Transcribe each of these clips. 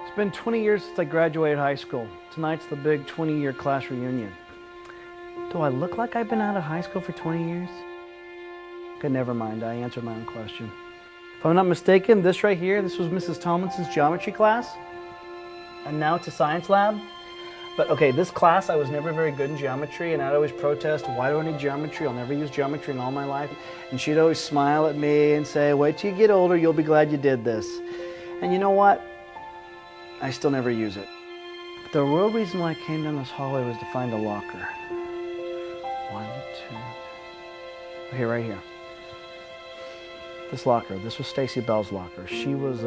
It's been 20 years since I graduated high school. Tonight's the big 20-year class reunion. Do I look like I've been out of high school for 20 years? Okay, never mind, I answered my own question. If I'm not mistaken, this right here, this was Mrs. Tomlinson's geometry class. And now it's a science lab. But okay, this class, I was never very good in geometry, and I'd always protest, why do I need geometry? I'll never use geometry in all my life. And she'd always smile at me and say, wait till you get older, you'll be glad you did this. And you know what? I still never use it. But the real reason why I came down this hallway was to find a locker. One, two, here, right here. This locker, this was Stacy Bell's locker. She was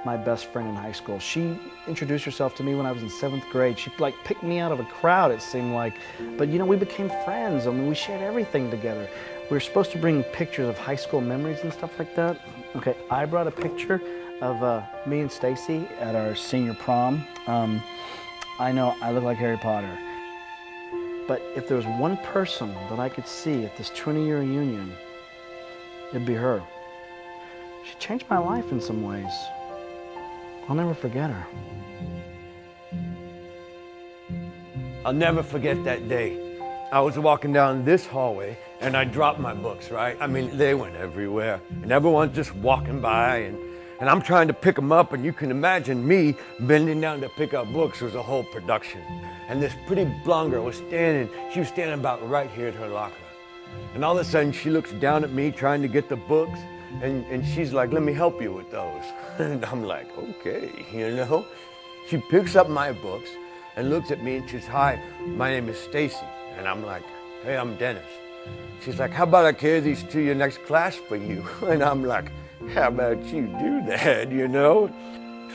my best friend in high school. She introduced herself to me when I was in 7th grade. She like picked me out of a crowd, it seemed like. But you know, we became friends. I mean, we shared everything together. We were supposed to bring pictures of high school memories and stuff like that. Okay, I brought a picture of me and Stacy at our senior prom. I know I look like Harry Potter. But if there was one person that I could see at this 20-year reunion, it'd be her. She changed my life in some ways. I'll never forget her. I'll never forget that day. I was walking down this hallway and I dropped my books, right? I mean, they went everywhere and everyone's just walking by and I'm trying to pick them up, and you can imagine me bending down to pick up books. It was a whole production. And this pretty blonde girl was standing about right here at her locker. And all of a sudden she looks down at me trying to get the books, and she's like, let me help you with those. And I'm like, okay, you know? She picks up my books and looks at me and she's, hi, my name is Stacy. And I'm like, hey, I'm Dennis. She's like, how about I carry these to your next class for you? And I'm like, how about you do that, you know?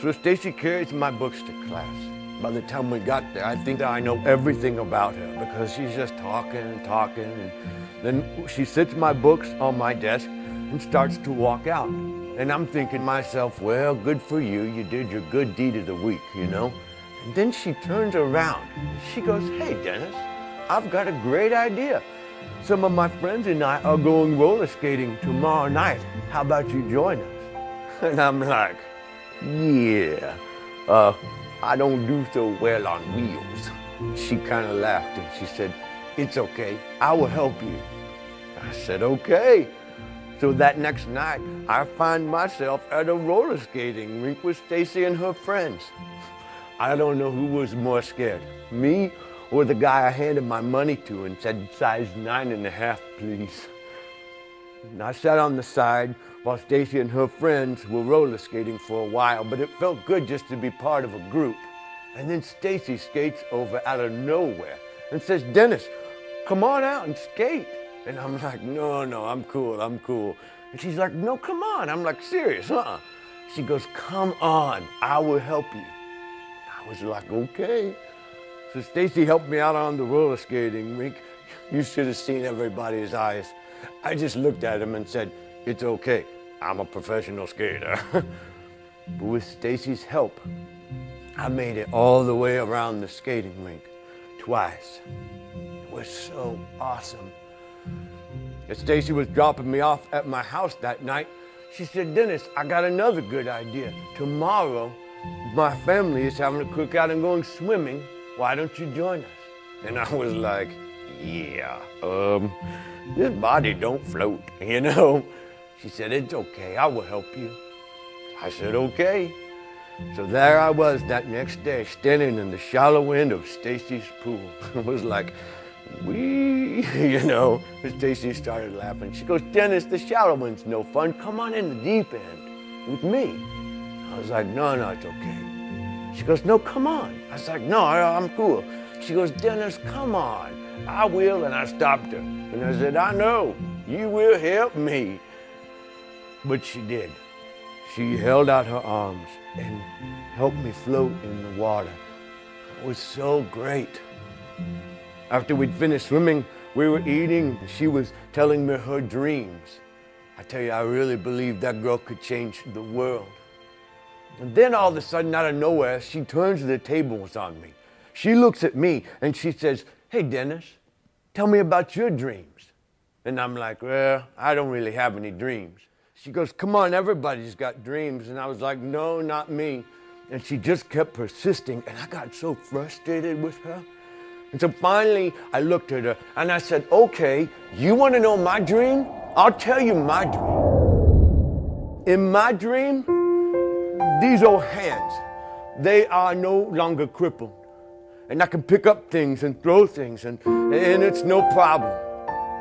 So Stacy carries my books to class. By the time we got there, I think that I know everything about her because she's just talking and talking. And then she sits my books on my desk and starts to walk out. And I'm thinking to myself, well, good for you. You did your good deed of the week, you know? And then she turns around. She goes, hey, Dennis, I've got a great idea. Some of my friends and I are going roller skating tomorrow night. How about you join us? And I'm like, yeah, I don't do so well on wheels. She kind of laughed and she said, it's okay, I will help you. I said, okay. So that next night, I find myself at a roller skating rink with Stacy and her friends. I don't know who was more scared, me or the guy I handed my money to and said, size 9.5, please. And I sat on the side while Stacy and her friends were roller skating for a while, but it felt good just to be part of a group. And then Stacy skates over out of nowhere and says, Dennis, come on out and skate. And I'm like, no, I'm cool. And she's like, no, come on. I'm like, serious, huh? She goes, come on, I will help you. I was like, okay. So Stacy helped me out on the roller skating rink. You should have seen everybody's eyes. I just looked at him and said, it's okay, I'm a professional skater. But with Stacy's help, I made it all the way around the skating rink twice. It was so awesome. As Stacy was dropping me off at my house that night, she said, Dennis, I got another good idea. Tomorrow, my family is having a cookout and going swimming. Why don't you join us? And I was like, yeah, this body don't float, you know? She said, it's okay, I will help you. I said, okay. So there I was that next day, standing in the shallow end of Stacy's pool. It was like, wee, you know? Stacy started laughing. She goes, Dennis, the shallow end's no fun. Come on in the deep end with me. I was like, no, it's okay. She goes, no, come on. I was like, no, I'm cool. She goes, Dennis, come on. I will, and I stopped her. And I said, I know, you will help me. But she did. She held out her arms and helped me float in the water. It was so great. After we'd finished swimming, we were eating, and she was telling me her dreams. I tell you, I really believe that girl could change the world. And then all of a sudden, out of nowhere, she turns the tables on me. She looks at me and she says, hey, Dennis, tell me about your dreams. And I'm like, well, I don't really have any dreams. She goes, come on, everybody's got dreams. And I was like, no, not me. And she just kept persisting, and I got so frustrated with her. And so finally, I looked at her and I said, okay, you want to know my dream? I'll tell you my dream. In my dream, these old hands, they are no longer crippled. And I can pick up things and throw things, and it's no problem.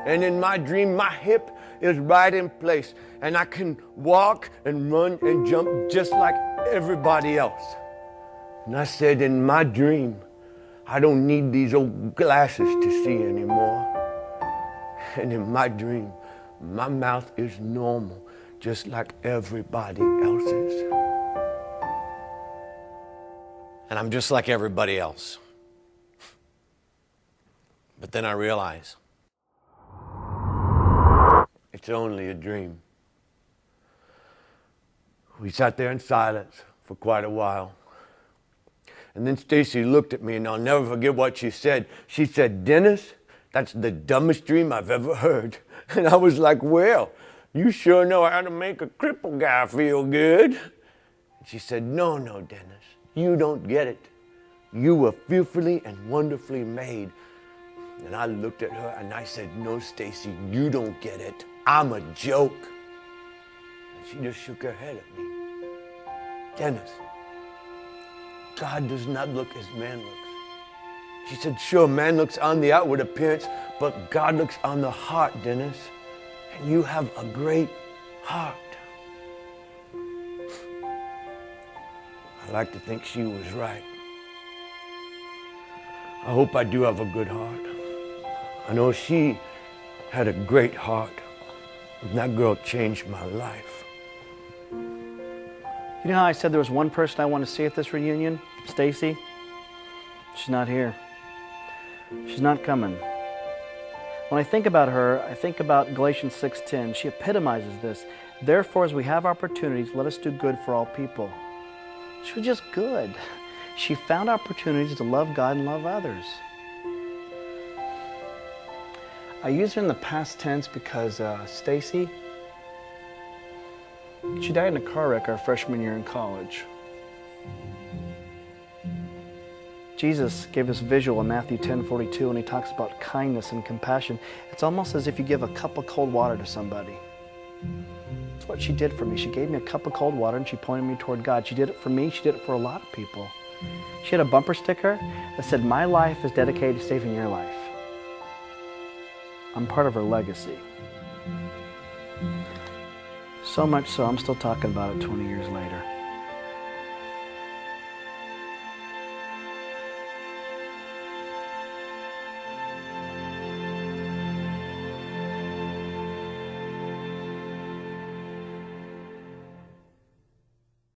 And in my dream, my hip is right in place, and I can walk and run and jump just like everybody else. And I said, in my dream, I don't need these old glasses to see anymore. And in my dream, my mouth is normal, just like everybody else's. And I'm just like everybody else. But then I realize it's only a dream. We sat there in silence for quite a while. And then Stacy looked at me, and I'll never forget what she said. She said, Dennis, that's the dumbest dream I've ever heard. And I was like, well, you sure know how to make a crippled guy feel good. And she said, no, Dennis, you don't get it. You were fearfully and wonderfully made. And I looked at her and I said, no, Stacy, you don't get it. I'm a joke. And she just shook her head at me. Dennis, God does not look as man looks. She said, sure, man looks on the outward appearance, but God looks on the heart, Dennis. And you have a great heart. I like to think she was right. I hope I do have a good heart. I know she had a great heart. And that girl changed my life. You know how I said there was one person I want to see at this reunion? Stacy? She's not here. She's not coming. When I think about her, I think about Galatians 6:10. She epitomizes this. Therefore, as we have opportunities, let us do good for all people. She was just good. She found opportunities to love God and love others. I use her in the past tense because Stacy, she died in a car wreck our freshman year in college. Jesus gave us visual in Matthew 10:42 when he talks about kindness and compassion. It's almost as if you give a cup of cold water to somebody. That's what she did for me. She gave me a cup of cold water and she pointed me toward God. She did it for me. She did it for a lot of people. She had a bumper sticker that said, my life is dedicated to saving your life. I'm part of her legacy. So much so, I'm still talking about it 20 years later.